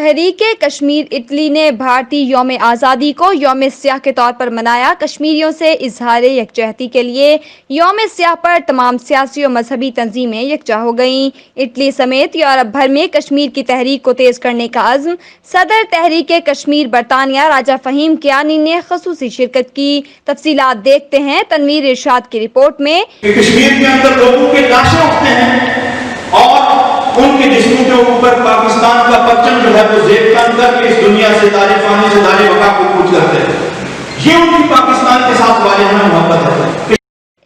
تحریک کشمیر اٹلی نے بھارتی یوم آزادی کو یوم سیاہ کے طور پر منایا۔ کشمیریوں سے اظہار یکجہتی کے لیے یوم سیاہ پر تمام سیاسی و مذہبی تنظیمیں یکجا ہو گئیں۔ اٹلی سمیت یورپ بھر میں کشمیر کی تحریک کو تیز کرنے کا عزم۔ صدر تحریک کشمیر برطانیہ راجہ فہیم کیانی نے خصوصی شرکت کی۔ تفصیلات دیکھتے ہیں تنویر ارشاد کی رپورٹ میں۔ کشمیر کے اندر لوگوں کے لاشیں اٹھتے ہیں اور ان کے جسموں کے اوپر پاکستان کا پرچم جو ہے وہ زیب تن کر کے اس دنیا سے دار فانی سے دار بقا کو کوچ کرتے ہیں۔ یہ ان کی پاکستان کے ساتھ والہانہ محبت ہے۔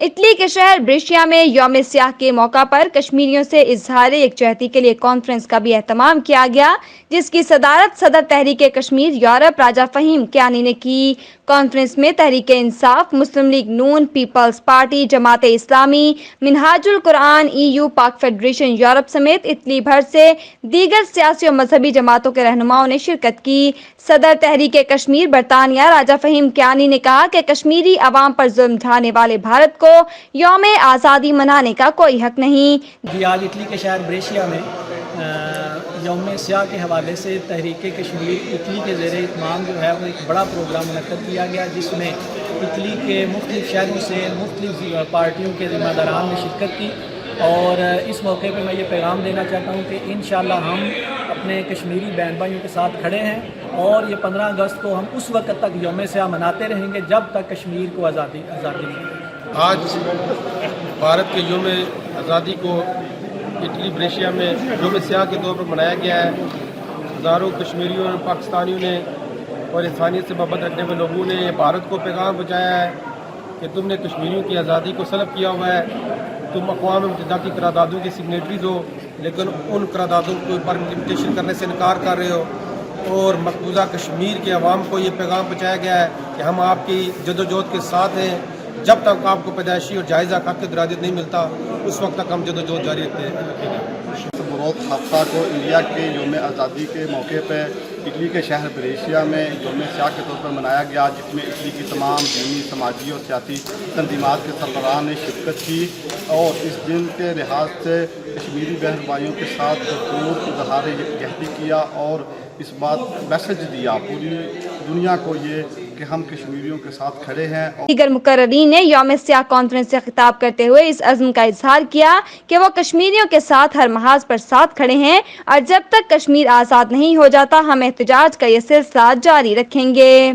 اٹلی کے شہر بریشیا میں یوم سیاہ کے موقع پر کشمیریوں سے اظہار یکجہتی کے لیے کانفرنس کا بھی اہتمام کیا گیا، جس کی صدارت صدر تحریک کشمیر یورپ راجہ فہیم کیانی نے کی۔ کانفرنس میں تحریک انصاف، مسلم لیگ نون، پیپلز پارٹی، جماعت اسلامی، منہاج القرآن، EU، پاک فیڈریشن یورپ سمیت اٹلی بھر سے دیگر سیاسی و مذہبی جماعتوں کے رہنماؤں نے شرکت کی۔ صدر تحریک کشمیر برطانیہ راجہ فہیم کیانی نے کہا کہ کشمیری عوام پر ظلم ڈھانے والے بھارت کو یوم آزادی منانے کا کوئی حق نہیں۔ آج اٹلی کے شہر بریشیا میں یوم سیاہ کے حوالے سے تحریک کشمیر اٹلی کے زیر اہتمام جو ہے وہ ایک بڑا پروگرام منعقد کیا گیا، جس میں اٹلی کے مختلف شہروں سے مختلف پارٹیوں کے ذمہ داران نے شرکت کی۔ اور اس موقع پہ میں یہ پیغام دینا چاہتا ہوں کہ انشاءاللہ ہم اپنے کشمیری بہن بھائیوں کے ساتھ کھڑے ہیں، اور یہ 15 اگست کو ہم اس وقت تک یوم سیاہ مناتے رہیں گے جب تک کشمیر کو آزادی ملے۔ آج بھارت کے یوم آزادی کو اٹلی بریشیا میں یوم سیاہ کے طور پر منایا گیا ہے۔ ہزاروں کشمیریوں اور پاکستانیوں نے اور انسانیت سے محبت رکھنے والے لوگوں نے بھارت کو پیغام پہنچایا ہے کہ تم نے کشمیریوں کی آزادی کو سلب کیا ہوا ہے، تم اقوام متحدہ کی قراردادوں کے سگنیٹریز ہو، لیکن ان قراردادوں کو پر امپلیمنٹیشن کرنے سے انکار کر رہے ہو، اور مقبوضہ کشمیر کے عوام کو یہ پیغام پہنچایا گیا ہے کہ ہم آپ کی جدوجہد کے ساتھ ہیں۔ جب تک آپ کو پیدائشی اور جائزہ حق کی درجت نہیں ملتا، اس وقت تک ہم جدوجہد جاری رکھتے ہیں۔ بروز ہفتہ کو انڈیا کے یوم آزادی کے موقع پہ اٹلی کے شہر بریشیا میں یوم سیاہ کے طور پر منایا گیا، جس میں اٹلی کی تمام دینی، سماجی اور سیاسی تنظیمات کے سربراہان نے شرکت کی، اور اس دن کے لحاظ سے کشمیری بہن بھائیوں کے ساتھ بھرپور اظہار یکجہتی کیا، اور اس بات میسج دیا پوری دنیا کو یہ کہ ہم کشمیریوں کے ساتھ کھڑے ہیں۔ دیگر مقررین نے یوم سیاہ کانفرنس سے خطاب کرتے ہوئے اس عزم کا اظہار کیا کہ وہ کشمیریوں کے ساتھ ہر محاذ پر ساتھ کھڑے ہیں، اور جب تک کشمیر آزاد نہیں ہو جاتا ہم احتجاج کا یہ سلسلہ جاری رکھیں گے۔